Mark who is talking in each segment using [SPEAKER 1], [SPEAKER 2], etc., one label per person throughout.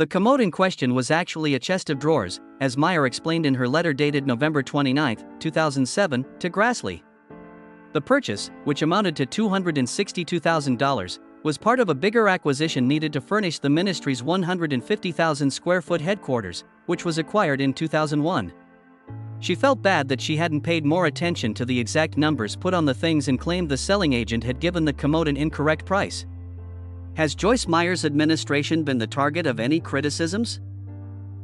[SPEAKER 1] The commode in question was actually a chest of drawers, as Meyer explained in her letter dated November 29, 2007, to Grassley. The purchase, which amounted to $262,000, was part of a bigger acquisition needed to furnish the ministry's 150,000 square foot headquarters, which was acquired in 2001. She felt bad that she hadn't paid more attention to the exact numbers put on the things and claimed the selling agent had given the commode an incorrect price. Has Joyce Meyer's administration been the target of any criticisms?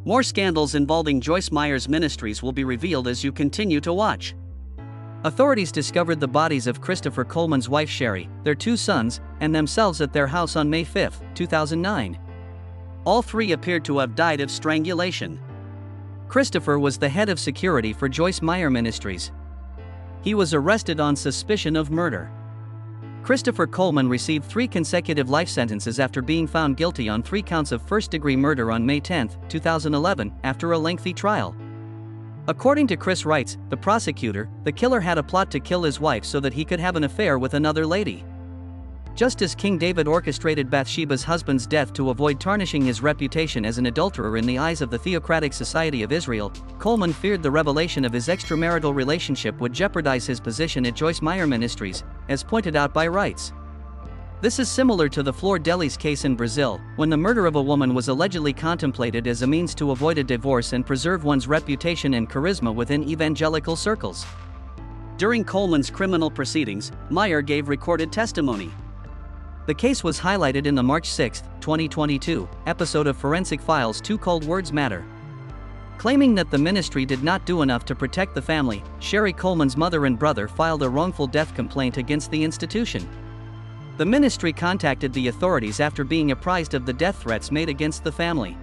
[SPEAKER 1] More scandals involving Joyce Meyer's ministries will be revealed as you continue to watch. Authorities discovered the bodies of Christopher Coleman's wife Sherry, their 2 sons, and themselves at their house on May 5, 2009. All 3 appeared to have died of strangulation. Christopher was the head of security for Joyce Meyer Ministries. He was arrested on suspicion of murder. Christopher Coleman received 3 consecutive life sentences after being found guilty on 3 counts of first-degree murder on May 10, 2011, after a lengthy trial. According to Chris Wrights, the prosecutor, the killer had a plot to kill his wife so that he could have an affair with another lady. Just as King David orchestrated Bathsheba's husband's death to avoid tarnishing his reputation as an adulterer in the eyes of the Theocratic Society of Israel, Coleman feared the revelation of his extramarital relationship would jeopardize his position at Joyce Meyer Ministries, as pointed out by Wrights. This is similar to the Flor Delis case in Brazil, when the murder of a woman was allegedly contemplated as a means to avoid a divorce and preserve one's reputation and charisma within evangelical circles. During Coleman's criminal proceedings, Meyer gave recorded testimony. The case was highlighted in the March 6, 2022, episode of Forensic Files 2 called Words Matter. Claiming that the ministry did not do enough to protect the family, Sherry Coleman's mother and brother filed a wrongful death complaint against the institution. The ministry contacted the authorities after being apprised of the death threats made against the family.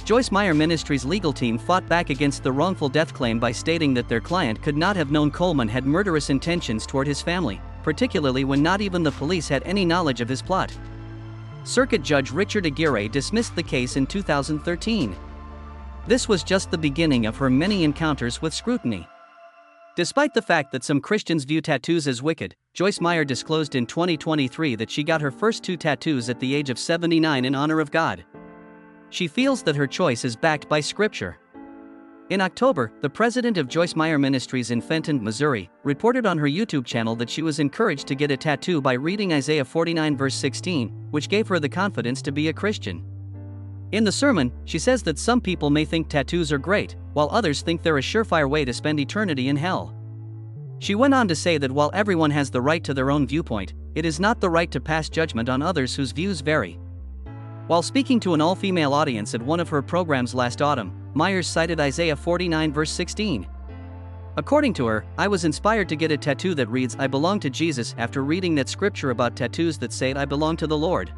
[SPEAKER 1] Joyce Meyer Ministries' legal team fought back against the wrongful death claim by stating that their client could not have known Coleman had murderous intentions toward his family, particularly when not even the police had any knowledge of his plot. Circuit Judge Richard Aguirre dismissed the case in 2013. This was just the beginning of her many encounters with scrutiny. Despite the fact that some Christians view tattoos as wicked, Joyce Meyer disclosed in 2023 that she got her first 2 tattoos at the age of 79 in honor of God. She feels that her choice is backed by Scripture. In October, the president of Joyce Meyer Ministries in Fenton, Missouri, reported on her YouTube channel that she was encouraged to get a tattoo by reading Isaiah 49 verse 16, which gave her the confidence to be a Christian. In the sermon, she says that some people may think tattoos are great, while others think they're a surefire way to spend eternity in hell. She went on to say that while everyone has the right to their own viewpoint, it is not the right to pass judgment on others whose views vary. While speaking to an all-female audience at one of her programs last autumn, Myers cited Isaiah 49 verse 16. According to her, I was inspired to get a tattoo that reads I belong to Jesus after reading that scripture about tattoos that say I belong to the Lord.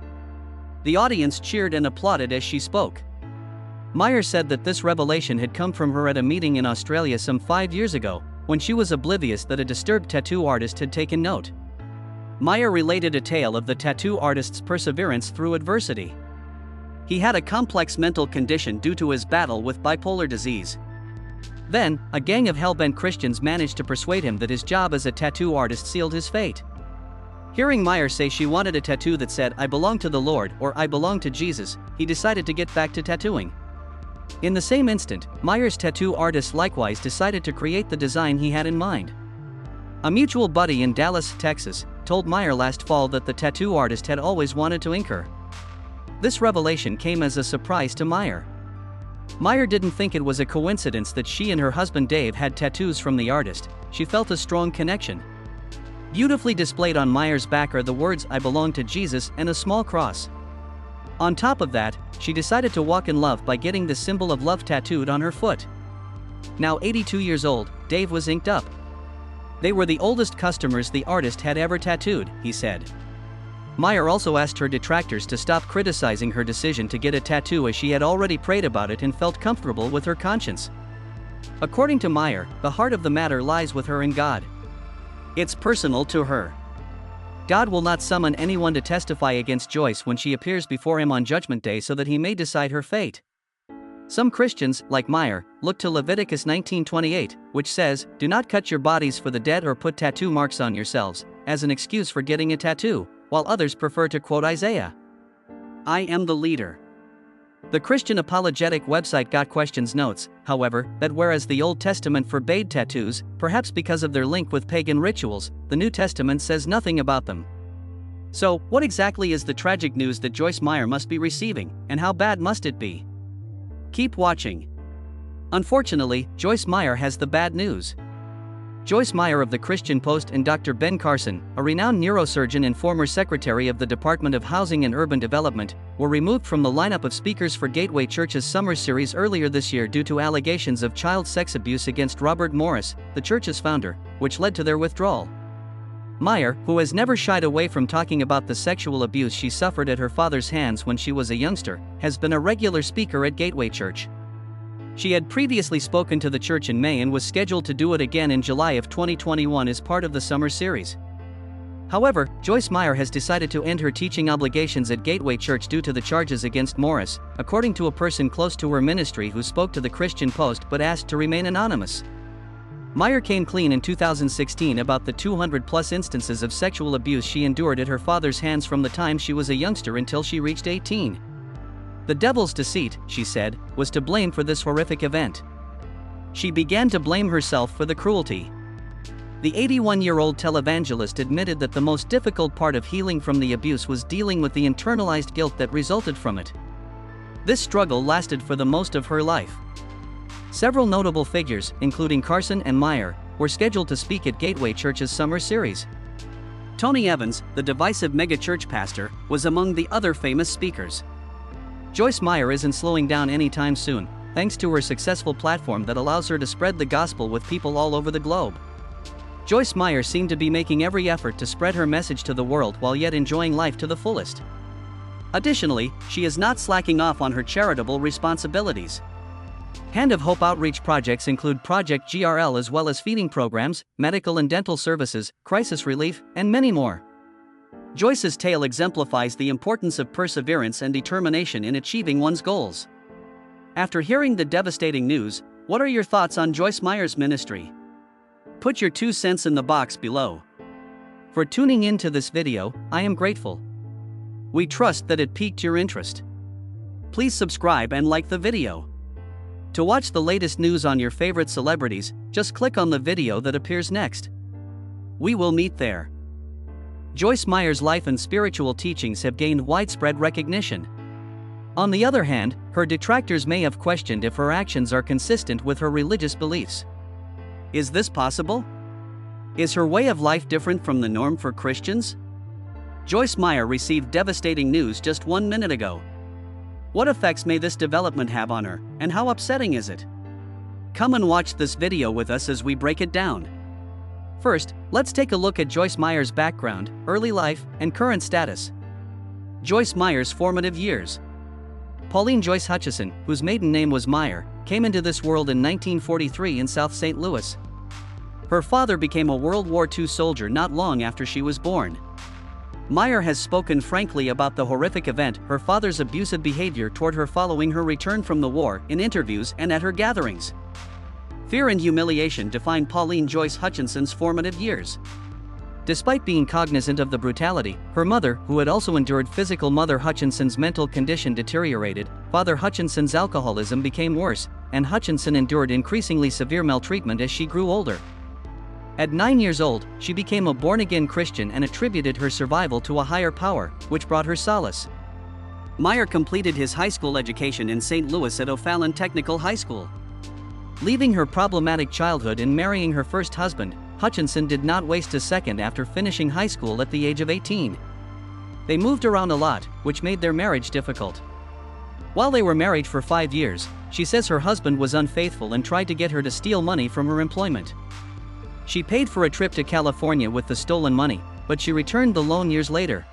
[SPEAKER 1] The audience cheered and applauded as she spoke. Meyer said that this revelation had come from her at a meeting in Australia some 5 years ago, when she was oblivious that a disturbed tattoo artist had taken note. Meyer related a tale of the tattoo artist's perseverance through adversity. He had a complex mental condition due to his battle with bipolar disease. Then, a gang of hell-bent Christians managed to persuade him that his job as a tattoo artist sealed his fate. Hearing Meyer say she wanted a tattoo that said I belong to the Lord or I belong to Jesus, he decided to get back to tattooing. In the same instant, Meyer's tattoo artist likewise decided to create the design he had in mind. A mutual buddy in Dallas, Texas, told Meyer last fall that the tattoo artist had always wanted to ink her. This revelation came as a surprise to Meyer. Meyer didn't think it was a coincidence that she and her husband Dave had tattoos from the artist. She felt a strong connection. Beautifully displayed on Meyer's back are the words I belong to Jesus and a small cross. On top of that, she decided to walk in love by getting the symbol of love tattooed on her foot. Now 82 years old, Dave was inked up. They were the oldest customers the artist had ever tattooed, he said. Meyer also asked her detractors to stop criticizing her decision to get a tattoo as she had already prayed about it and felt comfortable with her conscience. According to Meyer, the heart of the matter lies with her and God. It's personal to her. God will not summon anyone to testify against Joyce when she appears before him on Judgment Day so that he may decide her fate. Some Christians, like Meyer, look to Leviticus 19:28, which says, do not cut your bodies for the dead or put tattoo marks on yourselves, as an excuse for getting a tattoo, while others prefer to quote Isaiah. I am the leader. The Christian apologetic website Got Questions notes, however, that whereas the Old Testament forbade tattoos, perhaps because of their link with pagan rituals, the New Testament says nothing about them. So, what exactly is the tragic news that Joyce Meyer must be receiving, and how bad must it be? Keep watching. Unfortunately, Joyce Meyer has the bad news. Joyce Meyer of the Christian Post and Dr. Ben Carson, a renowned neurosurgeon and former secretary of the Department of Housing and Urban Development, were removed from the lineup of speakers for Gateway Church's summer series earlier this year due to allegations of child sex abuse against Robert Morris, the church's founder, which led to their withdrawal. Meyer, who has never shied away from talking about the sexual abuse she suffered at her father's hands when she was a youngster, has been a regular speaker at Gateway Church. She had previously spoken to the church in May and was scheduled to do it again in July of 2021 as part of the summer series. However, Joyce Meyer has decided to end her teaching obligations at Gateway Church due to the charges against Morris, according to a person close to her ministry who spoke to the Christian Post but asked to remain anonymous. Meyer came clean in 2016 about the 200-plus instances of sexual abuse she endured at her father's hands from the time she was a youngster until she reached 18. The devil's deceit, she said, was to blame for this horrific event. She began to blame herself for the cruelty. The 81-year-old televangelist admitted that the most difficult part of healing from the abuse was dealing with the internalized guilt that resulted from it. This struggle lasted for the most of her life. Several notable figures, including Carson and Meyer, were scheduled to speak at Gateway Church's summer series. Tony Evans, the divisive megachurch pastor, was among the other famous speakers. Joyce Meyer isn't slowing down anytime soon, thanks to her successful platform that allows her to spread the gospel with people all over the globe. Joyce Meyer seemed to be making every effort to spread her message to the world while yet enjoying life to the fullest. Additionally, she is not slacking off on her charitable responsibilities. Hand of Hope outreach projects include Project GRL as well as feeding programs, medical and dental services, crisis relief, and many more. Joyce's tale exemplifies the importance of perseverance and determination in achieving one's goals. After hearing the devastating news, what are your thoughts on Joyce Meyer's ministry? Put your 2 cents in the box below. For tuning in to this video, I am grateful. We trust that it piqued your interest. Please subscribe and like the video. To watch the latest news on your favorite celebrities, just click on the video that appears next. We will meet there. Joyce Meyer's life and spiritual teachings have gained widespread recognition. On the other hand, her detractors may have questioned if her actions are consistent with her religious beliefs. Is this possible? Is her way of life different from the norm for Christians? Joyce Meyer received devastating news just 1 minute ago. What effects may this development have on her, and how upsetting is it? Come and watch this video with us as we break it down. First, let's take a look at Joyce Meyer's background, early life, and current status. Joyce Meyer's formative years. Pauline Joyce Hutchison, whose maiden name was Meyer, came into this world in 1943 in South St. Louis. Her father became a World War II soldier not long after she was born. Meyer has spoken frankly about the horrific event, her father's abusive behavior toward her following her return from the war, in interviews and at her gatherings. Fear and humiliation defined Pauline Joyce Hutchinson's formative years. Despite being cognizant of the brutality, her mother, who had also endured physical, Mother Hutchinson's mental condition deteriorated, Father Hutchinson's alcoholism became worse, and Hutchinson endured increasingly severe maltreatment as she grew older. At 9 years old, she became a born-again Christian and attributed her survival to a higher power, which brought her solace. Meyer completed his high school education in St. Louis at O'Fallon Technical High School. Leaving her problematic childhood and marrying her first husband, Hutchinson did not waste a second after finishing high school at the age of 18. They moved around a lot, which made their marriage difficult. While they were married for 5 years, she says her husband was unfaithful and tried to get her to steal money from her employment. She paid for a trip to California with the stolen money, but she returned the loan years later.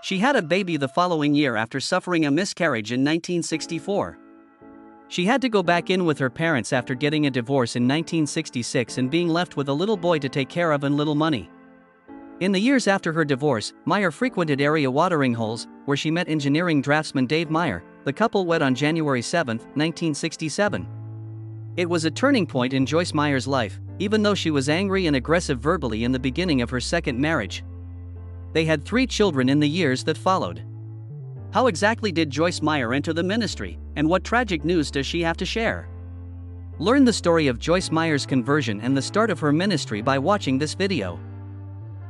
[SPEAKER 1] She had a baby the following year after suffering a miscarriage in 1964. She had to go back in with her parents after getting a divorce in 1966 and being left with a little boy to take care of and little money. In the years after her divorce, Meyer frequented area watering holes, where she met engineering draftsman Dave Meyer. The couple wed on January 7, 1967. It was a turning point in Joyce Meyer's life, even though she was angry and aggressive verbally in the beginning of her second marriage. They had 3 children in the years that followed. How exactly did Joyce Meyer enter the ministry, and what tragic news does she have to share? Learn the story of Joyce Meyer's conversion and the start of her ministry by watching this video.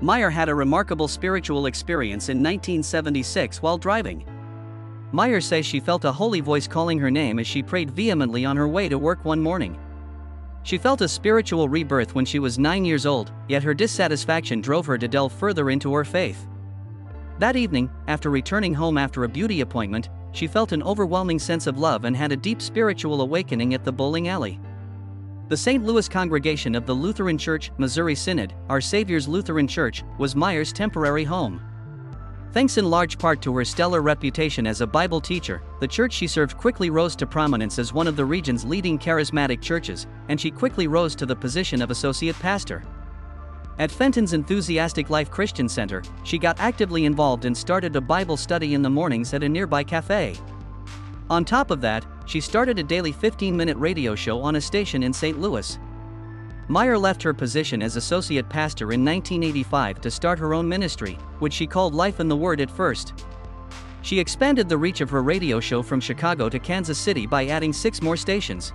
[SPEAKER 1] Meyer had a remarkable spiritual experience in 1976 while driving. Meyer says she felt a holy voice calling her name as she prayed vehemently on her way to work one morning. She felt a spiritual rebirth when she was 9 years old, yet her dissatisfaction drove her to delve further into her faith. That evening, after returning home after a beauty appointment, she felt an overwhelming sense of love and had a deep spiritual awakening at the bowling alley. The St. Louis congregation of the Lutheran Church, Missouri Synod, Our Savior's Lutheran Church, was Meyer's temporary home. Thanks in large part to her stellar reputation as a Bible teacher, the church she served quickly rose to prominence as one of the region's leading charismatic churches, and she quickly rose to the position of associate pastor. At Fenton's Enthusiastic Life Christian Center, she got actively involved and started a Bible study in the mornings at a nearby cafe. On top of that, she started a daily 15-minute radio show on a station in St. Louis. Meyer left her position as associate pastor in 1985 to start her own ministry, which she called Life in the Word at first. She expanded the reach of her radio show from Chicago to Kansas City by adding 6 more stations.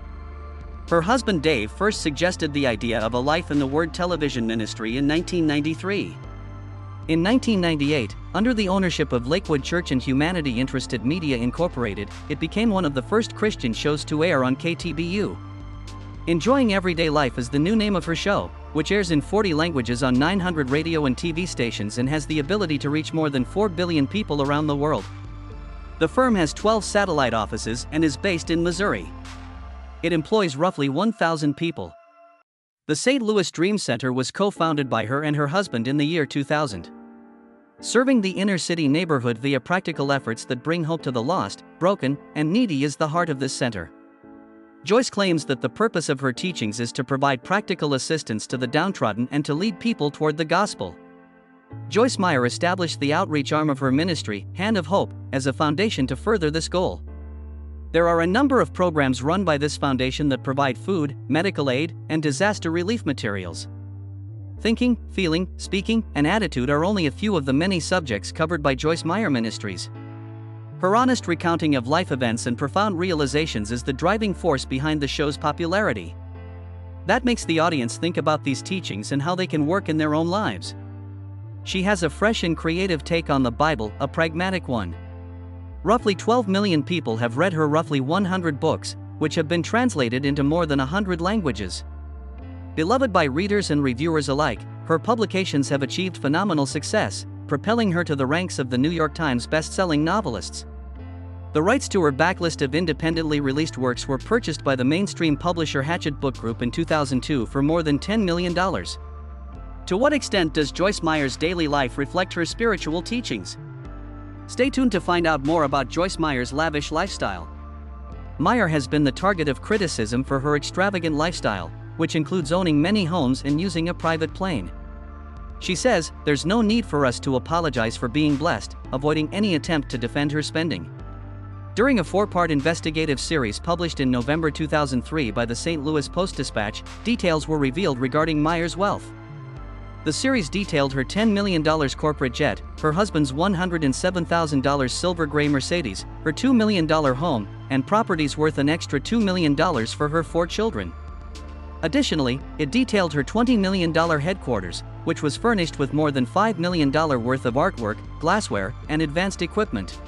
[SPEAKER 1] Her husband Dave first suggested the idea of a Life in the Word television ministry in 1993. In 1998, under the ownership of Lakewood Church and Humanity Interested Media Incorporated, it became one of the first Christian shows to air on KTBU. Enjoying Everyday Life is the new name of her show, which airs in 40 languages on 900 radio and TV stations and has the ability to reach more than 4 billion people around the world. The firm has 12 satellite offices and is based in Missouri. It employs roughly 1,000 people. The St. Louis Dream Center was co-founded by her and her husband in the year 2000. Serving the inner-city neighborhood via practical efforts that bring hope to the lost, broken, and needy is the heart of this center. Joyce claims that the purpose of her teachings is to provide practical assistance to the downtrodden and to lead people toward the gospel. Joyce Meyer established the outreach arm of her ministry, Hand of Hope, as a foundation to further this goal. There are a number of programs run by this foundation that provide food, medical aid, and disaster relief materials. Thinking, feeling, speaking, and attitude are only a few of the many subjects covered by Joyce Meyer Ministries. Her honest recounting of life events and profound realizations is the driving force behind the show's popularity. That makes the audience think about these teachings and how they can work in their own lives. She has a fresh and creative take on the Bible, a pragmatic one. Roughly 12 million people have read her roughly 100 books, which have been translated into more than 100 languages. Beloved by readers and reviewers alike, her publications have achieved phenomenal success, propelling her to the ranks of the New York Times best-selling novelists. The rights to her backlist of independently released works were purchased by the mainstream publisher Hachette Book Group in 2002 for more than $10 million. To what extent does Joyce Meyer's daily life reflect her spiritual teachings? Stay tuned to find out more about Joyce Meyer's lavish lifestyle. Meyer has been the target of criticism for her extravagant lifestyle, which includes owning many homes and using a private plane. She says, "There's no need for us to apologize for being blessed," avoiding any attempt to defend her spending. During a 4-part investigative series published in November 2003 by the St. Louis Post-Dispatch, details were revealed regarding Meyer's wealth. The series detailed her $10 million corporate jet, her husband's $107,000 silver gray Mercedes, her $2 million home, and properties worth an extra $2 million for her 4 children. Additionally, it detailed her $20 million headquarters, which was furnished with more than $5 million worth of artwork, glassware, and advanced equipment.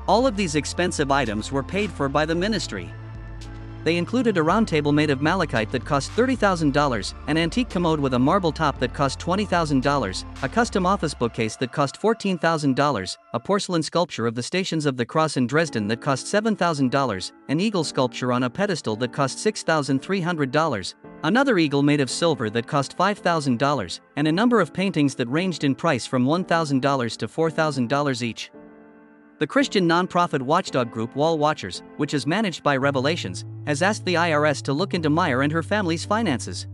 [SPEAKER 1] All of these expensive items were paid for by the ministry. They included a round table made of malachite that cost $30,000, an antique commode with a marble top that cost $20,000, a custom office bookcase that cost $14,000, a porcelain sculpture of the Stations of the Cross in Dresden that cost $7,000, an eagle sculpture on a pedestal that cost $6,300, another eagle made of silver that cost $5,000, and a number of paintings that ranged in price from $1,000 to $4,000 each. The Christian nonprofit watchdog group Wall Watchers, which is managed by Revelations, has asked the IRS to look into Meyer and her family's finances.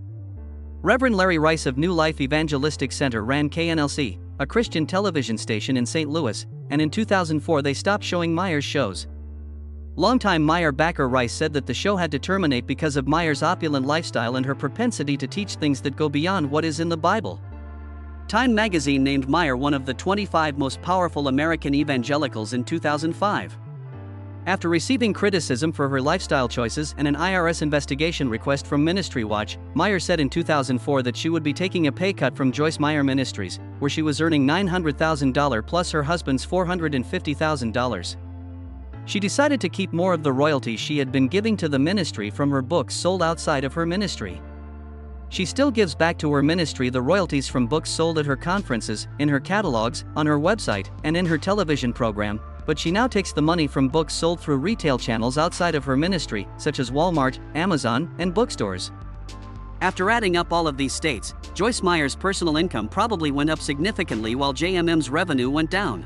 [SPEAKER 1] Reverend Larry Rice of New Life Evangelistic Center ran KNLC, a Christian television station in St. Louis, and in 2004 they stopped showing Meyer's shows. Longtime Meyer backer Rice said that the show had to terminate because of Meyer's opulent lifestyle and her propensity to teach things that go beyond what is in the Bible. Time magazine named Meyer one of the 25 most powerful American evangelicals in 2005. After receiving criticism for her lifestyle choices and an IRS investigation request from Ministry Watch, Meyer said in 2004 that she would be taking a pay cut from Joyce Meyer Ministries, where she was earning $900,000 plus her husband's $450,000. She decided to keep more of the royalties she had been giving to the ministry from her books sold outside of her ministry. She still gives back to her ministry the royalties from books sold at her conferences, in her catalogs, on her website, and in her television program, but she now takes the money from books sold through retail channels outside of her ministry, such as Walmart, Amazon, and bookstores. After adding up all of these states, Joyce Meyer's personal income probably went up significantly while JMM's revenue went down.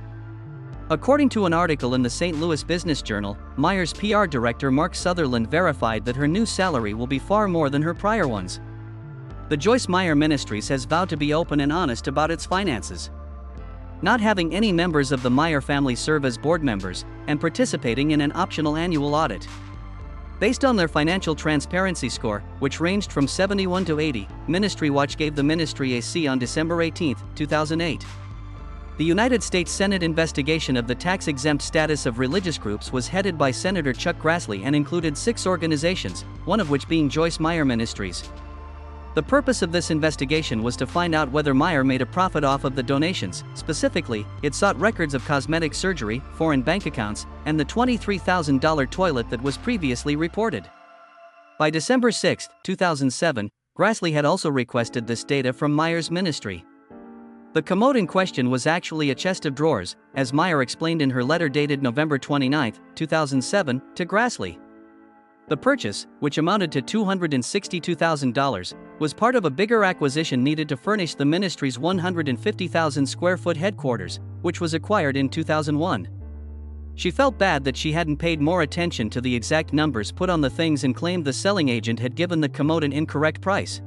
[SPEAKER 1] According to an article in the St. Louis Business Journal, Meyer's PR director Mark Sutherland verified that her new salary will be far more than her prior ones. The Joyce Meyer Ministries has vowed to be open and honest about its finances, not having any members of the Meyer family serve as board members, and participating in an optional annual audit. Based on their financial transparency score, which ranged from 71 to 80, Ministry Watch gave the ministry a C on December 18, 2008. The United States Senate investigation of the tax-exempt status of religious groups was headed by Senator Chuck Grassley and included 6 organizations, one of which being Joyce Meyer Ministries. The purpose of this investigation was to find out whether Meyer made a profit off of the donations. Specifically, it sought records of cosmetic surgery, foreign bank accounts, and the $23,000 toilet that was previously reported. By December 6, 2007, Grassley had also requested this data from Meyer's ministry. The commode in question was actually a chest of drawers, as Meyer explained in her letter dated November 29, 2007, to Grassley. The purchase, which amounted to $262,000, was part of a bigger acquisition needed to furnish the ministry's 150,000 square foot headquarters, which was acquired in 2001. She felt bad that she hadn't paid more attention to the exact numbers put on the things and claimed the selling agent had given the commode an incorrect price.